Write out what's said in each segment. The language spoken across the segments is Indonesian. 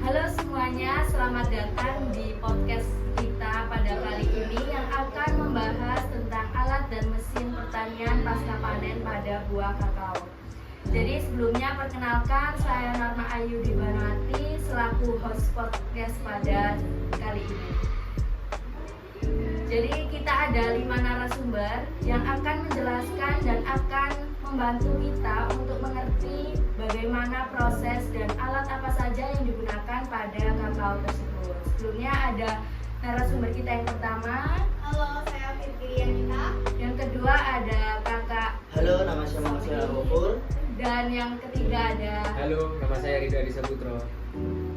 Halo semuanya, selamat datang di podcast kita pada kali ini yang akan membahas tentang alat dan mesin pertanian pasca panen pada buah kakao. Jadi sebelumnya perkenalkan, saya Norma Ayu Dibanati selaku host podcast pada kali ini. Jadi kita ada 5 narasumber yang akan menjelaskan dan akan membantu kita untuk mengerti bagaimana proses dan alat apa saja yang digunakan pada kakao tersebut. Sebelumnya ada narasumber kita yang pertama. Halo, saya Firkirianita. Yang kedua ada kakak. Halo, nama saya Muhammad Syarah Gofur. Dan yang ketiga ada. Halo, nama saya Ridho Adi Saputro.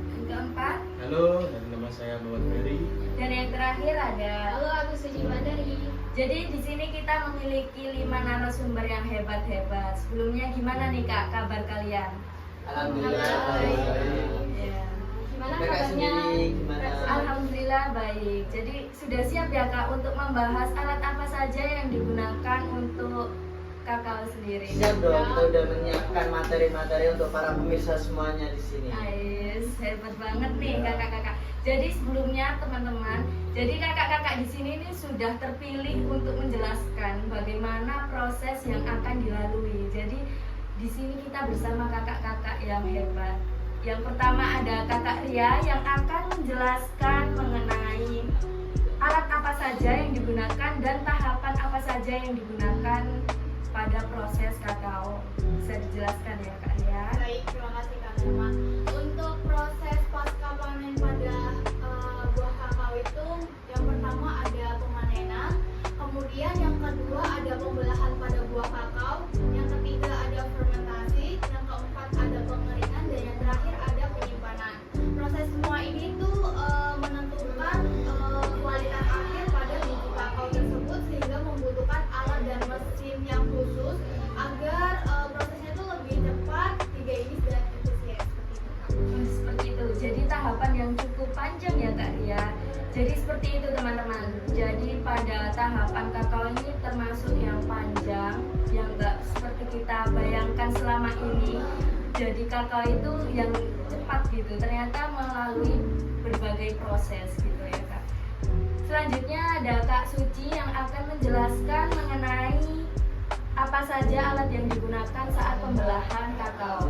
Yang keempat. Halo, dan nama saya Muhammad Ferry. Dan yang terakhir ada. Halo, aku Suci Bandari. Jadi di sini kita memiliki 5 narasumber yang hebat-hebat. Sebelumnya gimana nih Kak kabar kalian? Alhamdulillah baik. Ya. Gimana Kakak kabarnya? sendiri gimana? Alhamdulillah baik. Jadi sudah siap ya Kak untuk membahas alat apa saja yang digunakan untuk kakao sendiri? Siap dong, kita udah menyiapkan materi-materi untuk para pemirsa semuanya di sini. Ais, hebat banget nih kakak-kakak. Jadi sebelumnya teman-teman, jadi kakak-kakak di sini ini sudah terpilih untuk menjelaskan bagaimana proses yang akan dilalui. Jadi di sini kita bersama kakak-kakak yang hebat. Yang pertama ada Kakak Ria yang akan menjelaskan mengenai alat apa saja yang digunakan dan tahapan apa saja yang digunakan pada proses kakao. Bisa dijelaskan ya Kak Ria? Baik, terima kasih Kak Norma. Untuk proses pasca panen pada buah kakao itu, yang pertama ada pemanenan, kemudian yang kedua ada pembelahan pada buah kakao, yang ketiga ada fermentasi, yang keempat ada pengeringan, dan yang terakhir ada penyimpanan. Proses semua ini tuh menentukan kualitas akhir pada biji kakao tersebut, sehingga membutuhkan alat dan mesin yang khusus agar prosesnya itu lebih cepat, higienis dan efisien Seperti itu. Jadi tahapan yang cukup panjang ya Kak Ria. Jadi seperti itu teman-teman. Jadi pada tahapan kakao ini termasuk yang panjang, yang enggak seperti kita bayangkan selama ini. Jadi kakao itu yang cepat gitu. Ternyata melalui berbagai proses gitu ya Kak. Selanjutnya ada Kak Suci yang akan menjelaskan mengenai apa saja alat yang digunakan saat pembelahan kakao.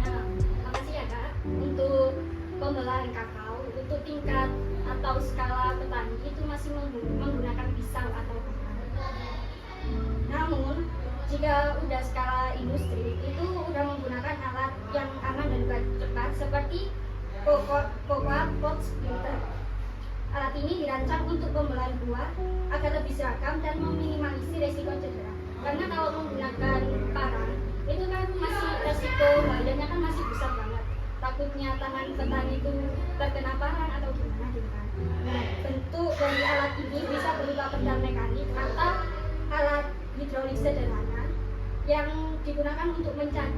Nah, makasih ya Kak. Untuk pembelahan kakao, untuk tingkat atau skala petani itu masih menggunakan pisau atau kotak. Namun, jika udah skala industri, itu udah menggunakan alat yang aman dan juga cepat seperti cocoa pot splitter. Alat ini dirancang untuk pembelahan buah agar lebih seragam dan meminimalisir resiko cedera. Karena kalau menggunakan parang, itu kan masih resiko bahayanya kan masih besar banget. Takutnya tangan petani itu terkena parang atau gimana gitu kan. Nah, bentuk dari alat ini bisa berupa pedal mekanik atau alat hidrolik sederhana yang digunakan untuk memecah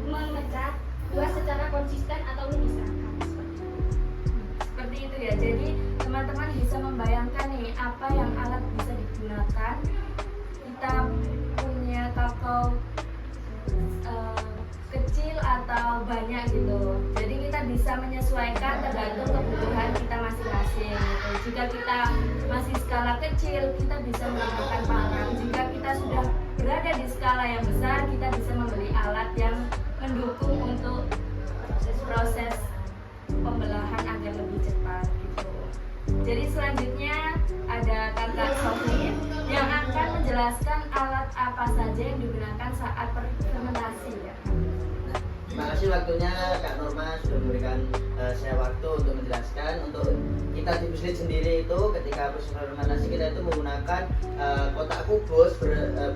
buah secara konsisten atau lebih seragam. Seperti itu ya. Jadi teman-teman bisa membayangkan nih apa yang alat bisa digunakan. Kita punya kakao kecil atau banyak gitu. Jadi kita bisa menyesuaikan tergantung kebutuhan kita masing-masing gitu. Jika kita masih skala kecil, kita bisa menggunakan parang. Jika kita sudah berada di skala yang besar, kita bisa membeli alat yang mendukung untuk proses pembelahan agar lebih cepat gitu. Jadi selanjutnya ada Kakak Sofi yang akan menjelaskan alat apa saja yang digunakan saat fermentasi ya. Terima kasih waktunya Kak Norma sudah memberikan saya waktu untuk menjelaskan. Untuk kita di Puslit sendiri itu ketika proses fermentasi kita itu menggunakan kotak kubus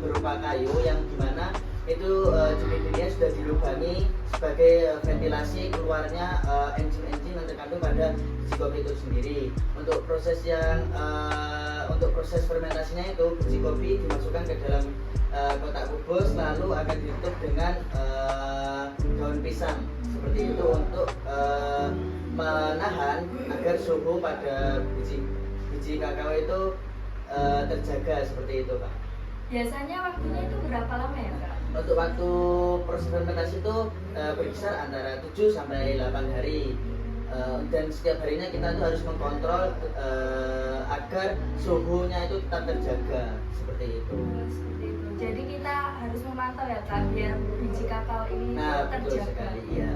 berupa kayu yang dimana itu jenis-jenisnya sudah dilubangi sebagai ventilasi keluarnya enzim-enzim yang terkandung pada biji kopi itu sendiri. Untuk proses fermentasinya itu biji kopi dimasukkan ke dalam kotak kubus lalu akan ditutup dengan daun pisang seperti itu untuk menahan agar suhu pada biji kakao itu terjaga seperti itu Pak. Biasanya waktunya itu berapa lama ya Kak? Untuk waktu proses fermentasi itu berkisar antara 7 sampai 8 hari. dan setiap harinya kita tuh harus mengkontrol agar suhunya itu tetap terjaga seperti itu. Seperti itu. Jadi kita harus memantau ya Kak, biar biji kakao ini Nah, betul terjaga. sekali ya.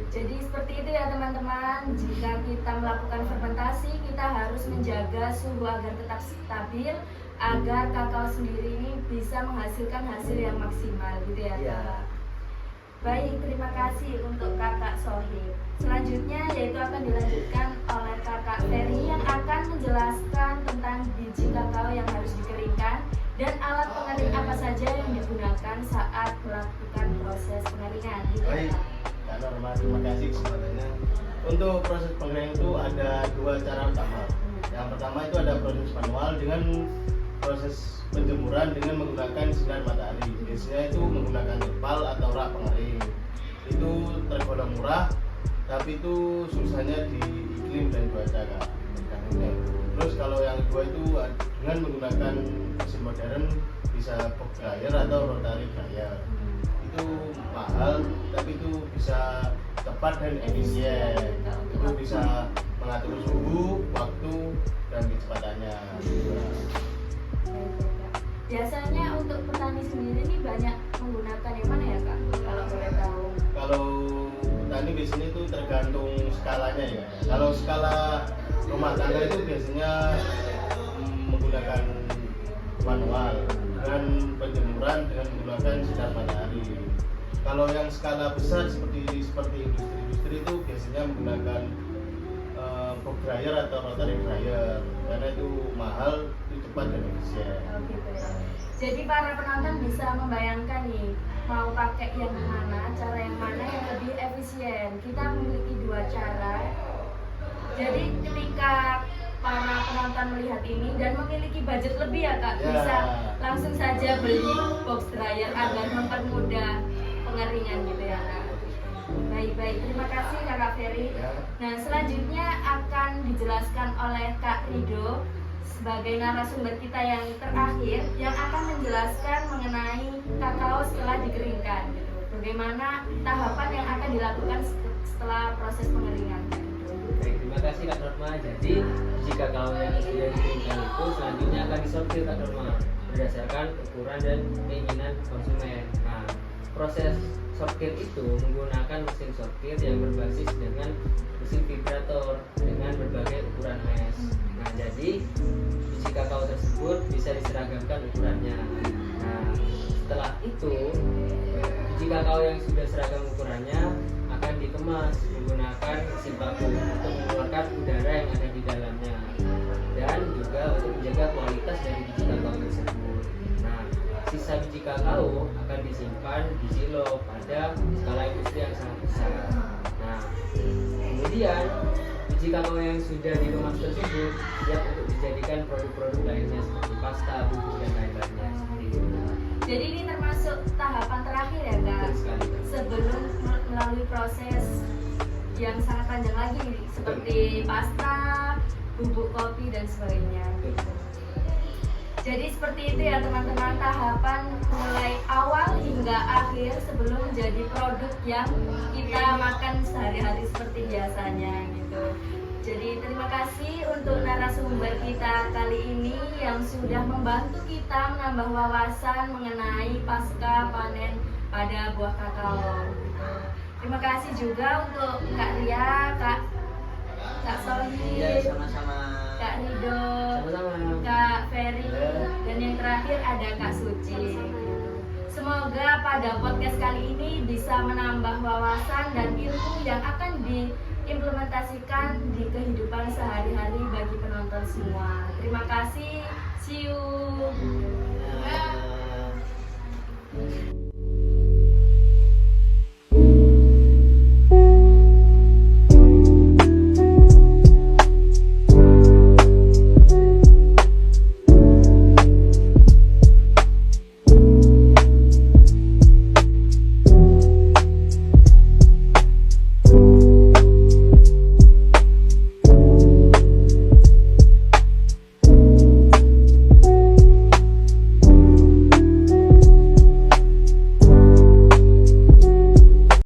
Jadi seperti itu ya teman-teman. Jika kita melakukan fermentasi, kita harus menjaga suhu agar tetap stabil, agar kakao sendiri ini bisa menghasilkan hasil yang maksimal, gitu ya Iya. Kak. Baik, terima kasih untuk Kakak Sohib. Selanjutnya yaitu akan dilanjutkan oleh Kakak Ferry yang akan menjelaskan tentang biji kakao yang harus dikeringkan dan alat pengering apa saja yang digunakan saat melakukan proses pengeringan. Gitu ya, Baik, Kak. Kak Norma, terima kasih kesempatannya. Untuk proses pengeringan itu ada dua cara utama. Yang pertama itu ada proses manual dengan proses penjemuran dengan menggunakan sinar matahari. Biasanya itu menggunakan terpal atau rak pengering. Itu tergolong murah, tapi itu susahnya di iklim dan cuaca Kak. Terus kalau yang kedua itu dengan menggunakan mesin modern bisa box dryer atau rotary dryer. Itu mahal tapi itu bisa tepat dan efisien. Itu bisa mengatur suhu, waktu, dan kecepatannya. Biasanya untuk petani sendiri ini banyak menggunakan yang mana ya Kak? Kalau boleh tahu. Kalau petani biasanya itu tergantung skalanya ya. Kalau skala rumah tangga itu biasanya menggunakan manual dengan penjemuran dengan menggunakan sinar matahari. Kalau yang skala besar seperti industri itu biasanya menggunakan box dryer atau rotary dryer karena itu mahal, itu cepat dan efisien. Oh, gitu ya. Jadi para penonton bisa membayangkan nih mau pakai yang mana, cara yang mana yang lebih efisien. Kita memiliki dua cara. Jadi ketika para penonton melihat ini dan memiliki budget lebih ya Kak, Ya. bisa langsung saja beli box dryer agar mempermudah pengeringan gitu ya Kak. Baik, terima kasih Kakak Ferry. Ya. Nah, selanjutnya akan dijelaskan oleh Kak Rido sebagai narasumber kita yang terakhir yang akan menjelaskan mengenai kakao setelah dikeringkan gitu. Bagaimana tahapan yang akan dilakukan setelah proses pengeringan. Baik, terima kasih Kak Norma. Jadi biji kakao yang sudah dikeringkan itu selanjutnya akan disortir Kak Norma berdasarkan ukuran dan keinginan konsumen. Nah, proses sortir itu menggunakan mesin sortir yang berbasis dengan mesin vibrator dengan berbagai ukuran mesh. Nah, jadi biji kakao tersebut bisa diseragamkan ukurannya. Nah, setelah itu biji kakao yang sudah seragam ukurannya akan dikemas menggunakan mesin vakum untuk mengeluarkan udara yang ada di dalamnya dan juga untuk menjaga kualitas dari biji kakao tersebut. Nah, sisa biji kakao akan disimpan di silo pada skala industri yang sangat besar. Nah, kemudian biji kakao yang sudah dikemas tersebut siap untuk dijadikan produk-produk lainnya seperti pasta, bubuk, dan lain-lainnya. Seperti itu. Jadi ini termasuk tahapan terakhir ya Kak, Betul sekali, Kak. sebelum melalui proses yang sangat panjang lagi nih, seperti pasta, bubuk kopi dan sebagainya. Jadi seperti itu ya teman-teman, tahapan mulai awal hingga akhir sebelum menjadi produk yang kita makan sehari-hari seperti biasanya gitu. Jadi terima kasih untuk narasumber kita kali ini yang sudah membantu kita menambah wawasan mengenai pasca panen pada buah kakao. Terima kasih juga untuk Kak Ria, Kak Sohib, Ya, sama-sama. Kak Rido, Sama-sama. Kak Ferry, dan yang terakhir ada Kak Suci. Semoga pada podcast kali ini bisa menambah wawasan dan ilmu yang akan diimplementasikan di kehidupan sehari-hari bagi penonton semua. Terima kasih, see you. Nah.